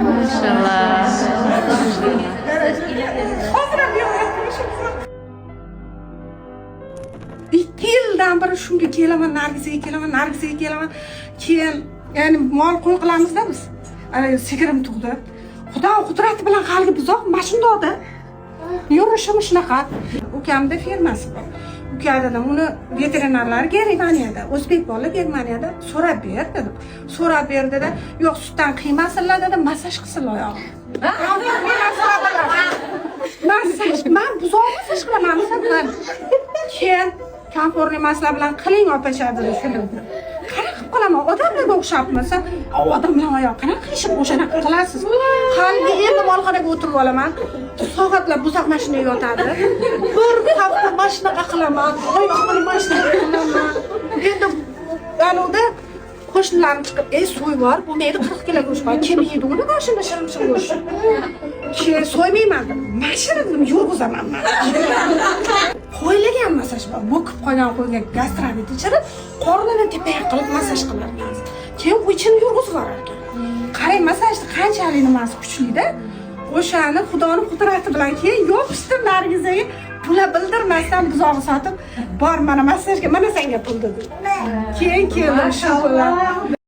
Maşallah. İki yıldan beri shunga kelaman, nargizaga kelaman. Keyin, ya'ni mol qo'y qilamizda biz. Ana sigirim tug'di. Xudo qudrati bilan qalbi buzoq mashundoqda. Yurishim shunaqa. Ukamda fermasi bor. Ukadan uni veterinarlar Germaniyada, o'zbek bola Germaniyada so'rab ber dedim. So'rab berdida, yo'q sutdan qiymasinlar dedi, massaj qilsinlar oyog'i. Massaj, men buzoq massaj qilaman, masalan. Keyin komfortli masala bilan qiling opacha dedi shuni. Qanaqa qilib qilaman? Odamlarga o'xshabmasa, odamlar oyoq qanaqa qilishib o'shanaqa qilasiz? Qalbi endi molxonaga o'tirib olaman. Soatlab buzoq mashinada yotadi. Bir hafta mashinaqa qilaman, oyoqni mashinaga qilaman. Endi anoda qo'shnilarim chiqib, so'y bor, bo'lmaydi 40 kilo go'sht bor. Kim yeydi uni boshida shirin go'sht? Keyin so'ymayman dedim. Mashina dedim, yurg'izaman men. Qo'yilgan massaj bor. Bo'kib qolgan qo'yga gastrovit ichirib, qornini tepaga qilib massaj qilarmiz. Keyin uchini yurg'izib yuborar ekan. Qarang, massajni qanchalik nimasi kuchli-da. O'shani Xudoning qudrati bilan keyin yopishdim Nargizaga. Pula bildirmasdan buzog'i sotib, bor mana massajga, mana senga pul dedi. Keyin keldim inshaalloh.